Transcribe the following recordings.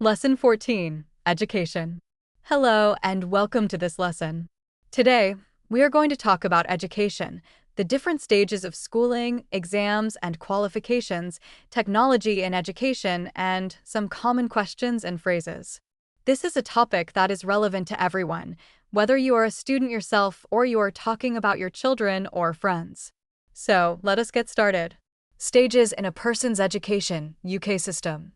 Lesson 14, Education. Hello and welcome to this lesson. Today, we are going to talk about education, the different stages of schooling, exams and qualifications, technology in education, and some common questions and phrases. This is a topic that is relevant to everyone, whether you are a student yourself or you are talking about your children or friends. So, let us get started. Stages in a person's education, UK system.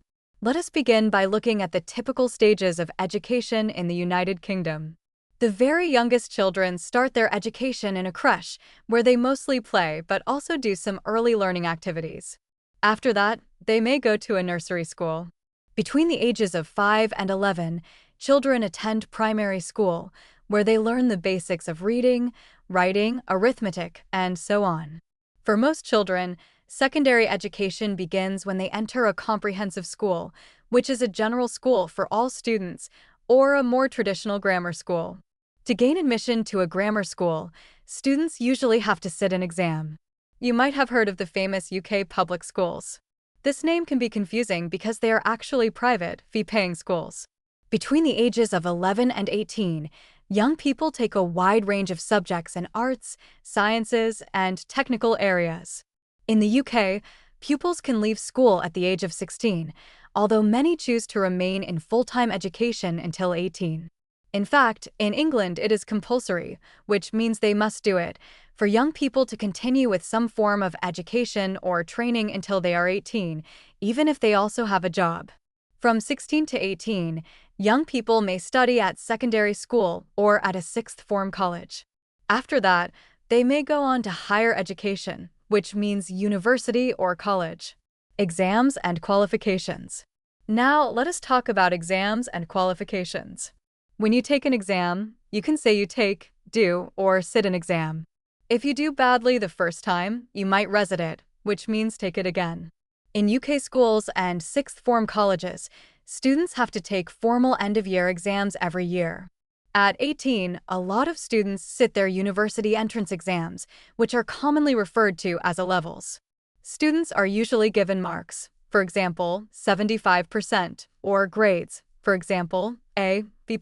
Let us begin by looking at the typical stages of education in the United Kingdom. The very youngest children start their education in a creche, where they mostly play but also do some early learning activities. After that, they may go to a nursery school. Between the ages of 5 and 11, children attend primary school, where they learn the basics of reading, writing, arithmetic, and so on. For most children, secondary education begins when they enter a comprehensive school, which is a general school for all students, or a more traditional grammar school. To gain admission to a grammar school, students usually have to sit an exam. You might have heard of the famous UK public schools. This name can be confusing because they are actually private, fee-paying schools. Between the ages of 11 and 18, young people take a wide range of subjects in arts, sciences, and technical areas. In the UK, pupils can leave school at the age of 16, although many choose to remain in full-time education until 18. In fact, in England it is compulsory, which means they must do it, for young people to continue with some form of education or training until they are 18, even if they also have a job. From 16 to 18, young people may study at secondary school or at a sixth form college. After that, they may go on to higher education, which means university or college. Exams and qualifications. Now, let us talk about exams and qualifications. When you take an exam, you can say you take, do, or sit an exam. If you do badly the first time, you might resit it, which means take it again. In UK schools and sixth form colleges, students have to take formal end-of-year exams every year. At 18, a lot of students sit their university entrance exams, which are commonly referred to as A-levels. Students are usually given marks, for example, 75%, or grades, for example, A, B+,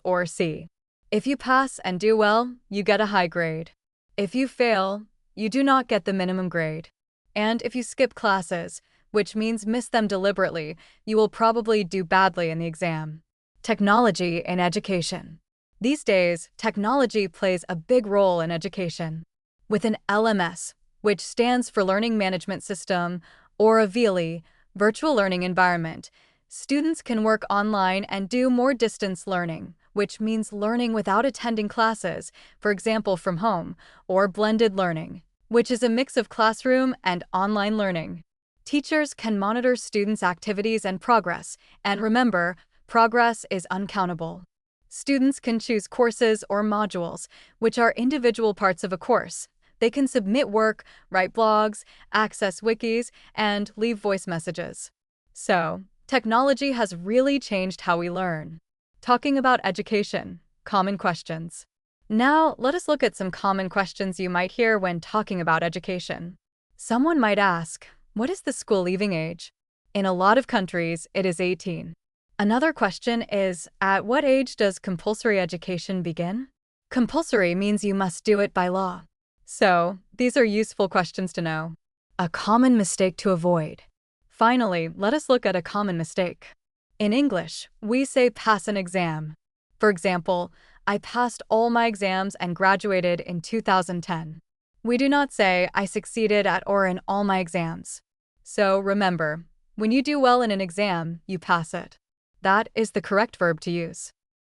or C. If you pass and do well, you get a high grade. If you fail, you do not get the minimum grade. And if you skip classes, which means miss them deliberately, you will probably do badly in the exam. Technology in education. These days, technology plays a big role in education. With an LMS, which stands for Learning Management System, or a VLE, Virtual Learning Environment, students can work online and do more distance learning, which means learning without attending classes, for example from home, or blended learning, which is a mix of classroom and online learning. Teachers can monitor students' activities and progress, and remember, progress is uncountable. Students can choose courses or modules, which are individual parts of a course. They can submit work, write blogs, access wikis, and leave voice messages. So, technology has really changed how we learn. Talking about education, common questions. Now, let us look at some common questions you might hear when talking about education. Someone might ask, what is the school leaving age? In a lot of countries, it is 18. Another question is, at what age does compulsory education begin? Compulsory means you must do it by law. So, these are useful questions to know. A common mistake to avoid. Finally, let us look at a common mistake. In English, we say pass an exam. For example, I passed all my exams and graduated in 2010. We do not say I succeeded at or in all my exams. So remember, when you do well in an exam, you pass it. That is the correct verb to use.